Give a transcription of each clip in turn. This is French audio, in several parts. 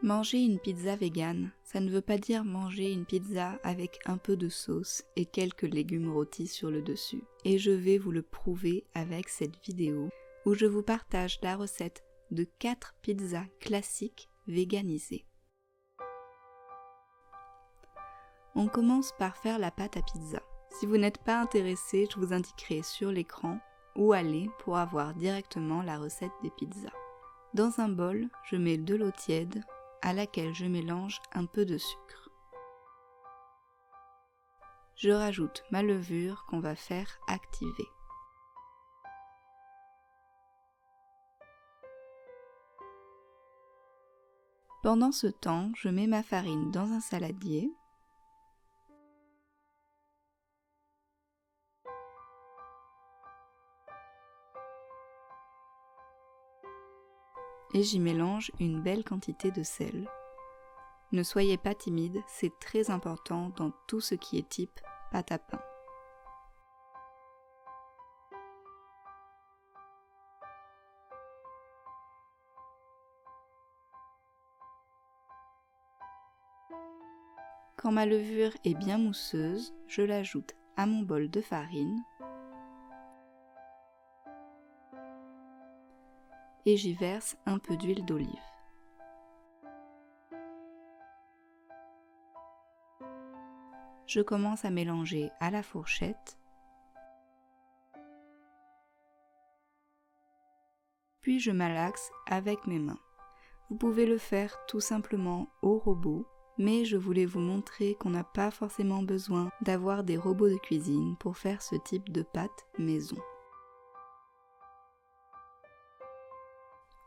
Manger une pizza végane, ça ne veut pas dire manger une pizza avec un peu de sauce et quelques légumes rôtis sur le dessus. Et je vais vous le prouver avec cette vidéo où je vous partage la recette de 4 pizzas classiques véganisées. On commence par faire la pâte à pizza. Si vous n'êtes pas intéressé, je vous indiquerai sur l'écran où aller pour avoir directement la recette des pizzas. Dans un bol, je mets de l'eau tiède à laquelle je mélange un peu de sucre. Je rajoute ma levure qu'on va faire activer. Pendant ce temps, je mets ma farine dans un saladier. Et j'y mélange une belle quantité de sel. Ne soyez pas timide, c'est très important dans tout ce qui est type pâte à pain. Quand ma levure est bien mousseuse, je l'ajoute à mon bol de farine et j'y verse un peu d'huile d'olive. Je commence à mélanger à la fourchette, puis je malaxe avec mes mains. Vous pouvez le faire tout simplement au robot, mais je voulais vous montrer qu'on n'a pas forcément besoin d'avoir des robots de cuisine pour faire ce type de pâte maison.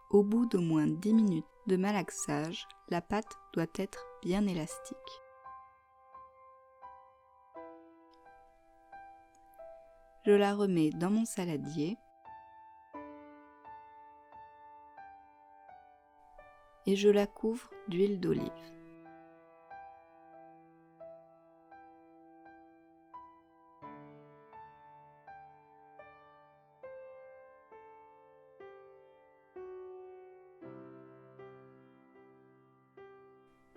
Au bout d'au moins 10 minutes de malaxage, la pâte doit être bien élastique. Je la remets dans mon saladier et je la couvre d'huile d'olive.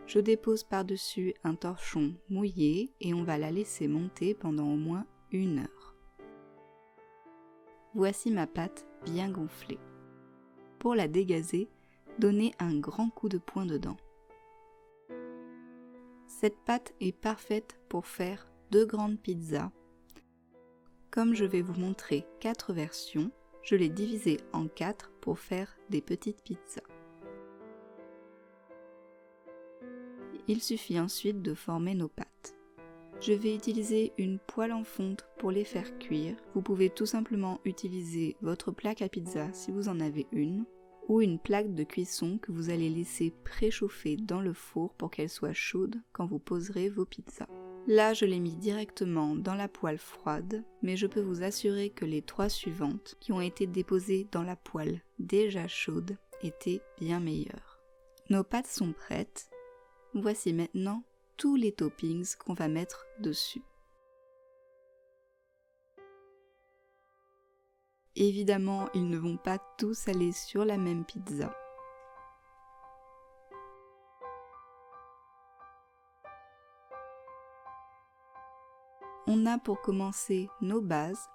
Je dépose par-dessus un torchon mouillé et on va la laisser monter pendant au moins 1 heure. Voici ma pâte bien gonflée. Pour la dégazer, donnez un grand coup de poing dedans. Cette pâte est parfaite pour faire 2 grandes pizzas. Comme je vais vous montrer 4 versions, je l'ai divisée en 4 pour faire des petites pizzas. Il suffit ensuite de former nos pâtes. Je vais utiliser une poêle en fonte pour les faire cuire. Vous pouvez tout simplement utiliser votre plaque à pizza si vous en avez une, ou une plaque de cuisson que vous allez laisser préchauffer dans le four pour qu'elle soit chaude quand vous poserez vos pizzas. Là, je l'ai mis directement dans la poêle froide, mais je peux vous assurer que les 3 suivantes, qui ont été déposées dans la poêle déjà chaude, étaient bien meilleures. Nos pâtes sont prêtes. Voici maintenant tous les toppings qu'on va mettre dessus. Évidemment, ils ne vont pas tous aller sur la même pizza. On a pour commencer nos bases,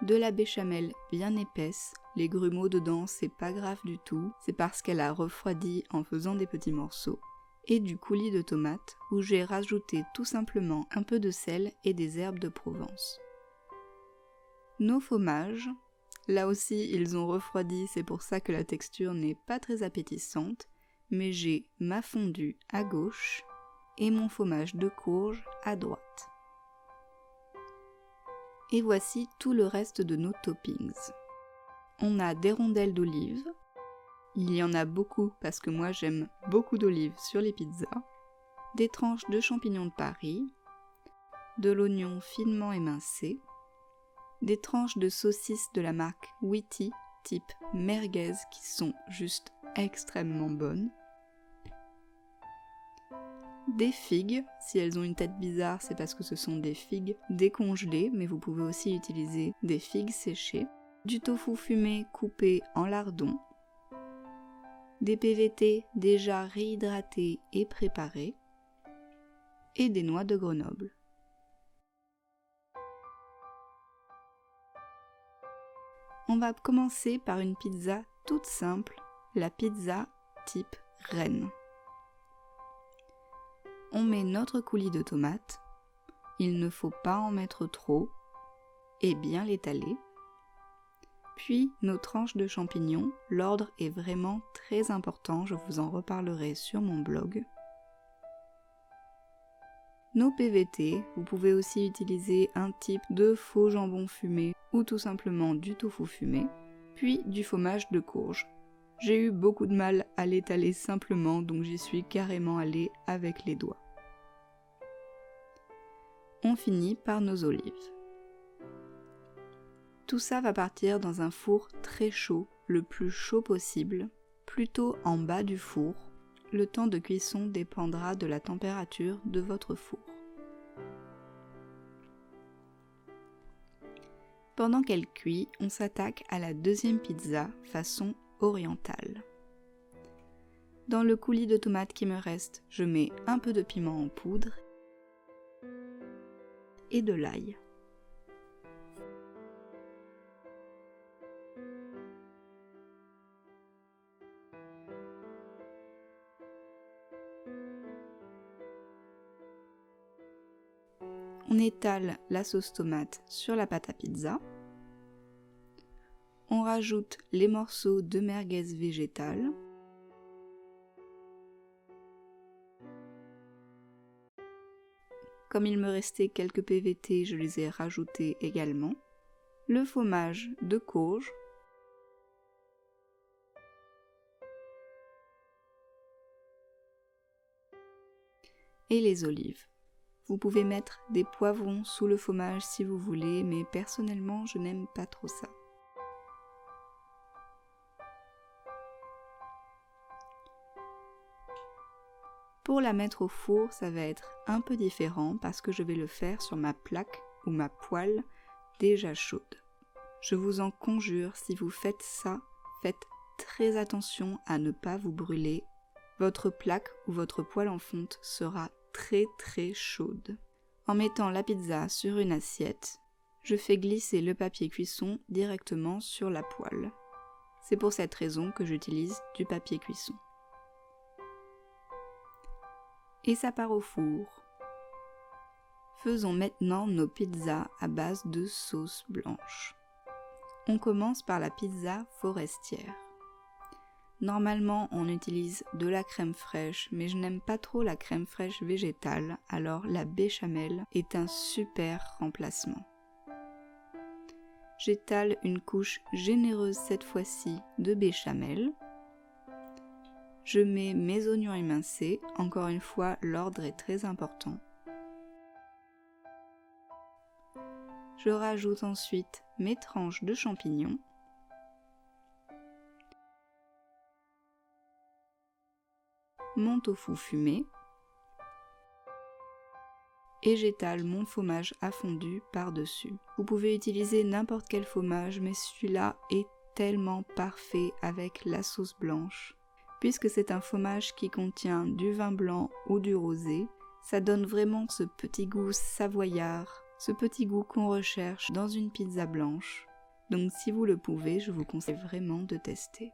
de la béchamel bien épaisse. Les grumeaux dedans, c'est pas grave du tout, c'est parce qu'elle a refroidi en faisant des petits morceaux. Et du coulis de tomates où j'ai rajouté tout simplement un peu de sel et des herbes de Provence. Nos fromages, là aussi ils ont refroidi, c'est pour ça que la texture n'est pas très appétissante, mais j'ai ma fondue à gauche et mon fromage de courge à droite. Et voici tout le reste de nos toppings. On a des rondelles d'olive. Il y en a beaucoup parce que moi j'aime beaucoup d'olives sur les pizzas, des tranches de champignons de Paris, de l'oignon finement émincé, des tranches de saucisses de la marque Witty type merguez qui sont juste extrêmement bonnes, des figues, si elles ont une tête bizarre c'est parce que ce sont des figues décongelées, mais vous pouvez aussi utiliser des figues séchées, du tofu fumé coupé en lardons, des PVT déjà réhydratés et préparés, et des noix de Grenoble. On va commencer par une pizza toute simple, la pizza type reine. On met notre coulis de tomates, il ne faut pas en mettre trop, et bien l'étaler. Puis nos tranches de champignons, l'ordre est vraiment très important, je vous en reparlerai sur mon blog. Nos PVT, vous pouvez aussi utiliser un type de faux jambon fumé ou tout simplement du tofu fumé, puis du fromage de courge. J'ai eu beaucoup de mal à l'étaler simplement, donc j'y suis carrément allée avec les doigts. On finit par nos olives. Tout ça va partir dans un four très chaud, le plus chaud possible, plutôt en bas du four. Le temps de cuisson dépendra de la température de votre four. Pendant qu'elle cuit, on s'attaque à la deuxième pizza façon orientale. Dans le coulis de tomates qui me reste, je mets un peu de piment en poudre et de l'ail. On étale la sauce tomate sur la pâte à pizza. On rajoute les morceaux de merguez végétale. Comme il me restait quelques PVT, je les ai rajoutés également. Le fromage de courge. Et les olives. Vous pouvez mettre des poivrons sous le fromage si vous voulez, mais personnellement, je n'aime pas trop ça. Pour la mettre au four, ça va être un peu différent parce que je vais le faire sur ma plaque ou ma poêle déjà chaude. Je vous en conjure, si vous faites ça, faites très attention à ne pas vous brûler. Votre plaque ou votre poêle en fonte sera très chaude. En mettant la pizza sur une assiette, je fais glisser le papier cuisson directement sur la poêle. C'est pour cette raison que j'utilise du papier cuisson. Et ça part au four. Faisons maintenant nos pizzas à base de sauce blanche. On commence par la pizza forestière. Normalement, on utilise de la crème fraîche, mais je n'aime pas trop la crème fraîche végétale, alors la béchamel est un super remplacement. J'étale une couche généreuse cette fois-ci de béchamel. Je mets mes oignons émincés, encore une fois, l'ordre est très important. Je rajoute ensuite mes tranches de champignons. Mon tofu fumé et j'étale mon fromage à fondu par-dessus. Vous pouvez utiliser n'importe quel fromage, mais celui-là est tellement parfait avec la sauce blanche. Puisque c'est un fromage qui contient du vin blanc ou du rosé, ça donne vraiment ce petit goût savoyard, ce petit goût qu'on recherche dans une pizza blanche. Donc si vous le pouvez, je vous conseille vraiment de tester.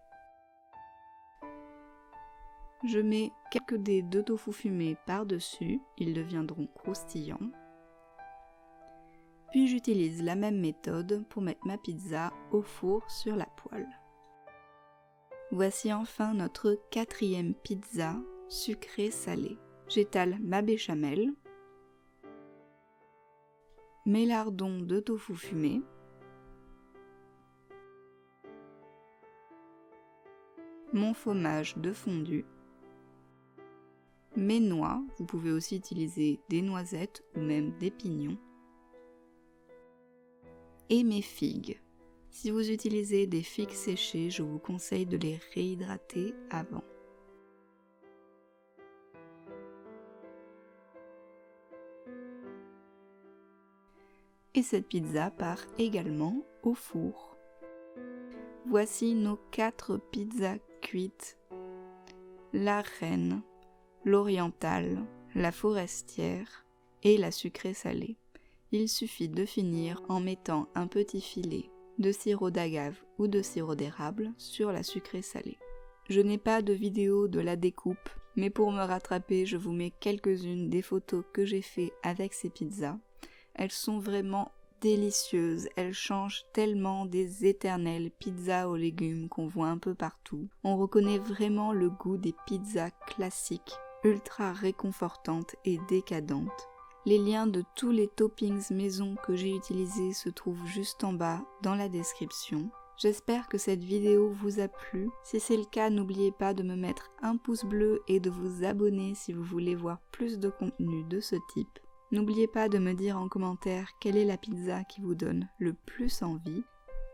Je mets quelques dés de tofu fumé par-dessus, ils deviendront croustillants. Puis j'utilise la même méthode pour mettre ma pizza au four sur la poêle. Voici enfin notre quatrième pizza sucrée-salée. J'étale ma béchamel, mes lardons de tofu fumé, mon fromage de fondu, mes noix, vous pouvez aussi utiliser des noisettes ou même des pignons, et mes figues. Si vous utilisez des figues séchées, je vous conseille de les réhydrater avant. Et cette pizza part également au four. Voici nos 4 pizzas cuites la reine, l'orientale, la forestière et la sucrée salée. Il suffit de finir en mettant un petit filet de sirop d'agave ou de sirop d'érable sur la sucrée salée. Je n'ai pas de vidéo de la découpe, mais pour me rattraper, je vous mets quelques-unes des photos que j'ai fait avec ces pizzas. Elles sont vraiment délicieuses, elles changent tellement des éternelles pizzas aux légumes qu'on voit un peu partout. On reconnaît vraiment le goût des pizzas classiques, ultra réconfortantes et décadentes. Les liens de tous les toppings maison que j'ai utilisés se trouvent juste en bas dans la description. J'espère que cette vidéo vous a plu. Si c'est le cas, n'oubliez pas de me mettre un pouce bleu et de vous abonner si vous voulez voir plus de contenu de ce type. N'oubliez pas de me dire en commentaire quelle est la pizza qui vous donne le plus envie.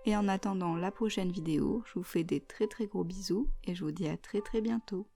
Et en attendant la prochaine vidéo, je vous fais des très gros bisous et je vous dis à très bientôt.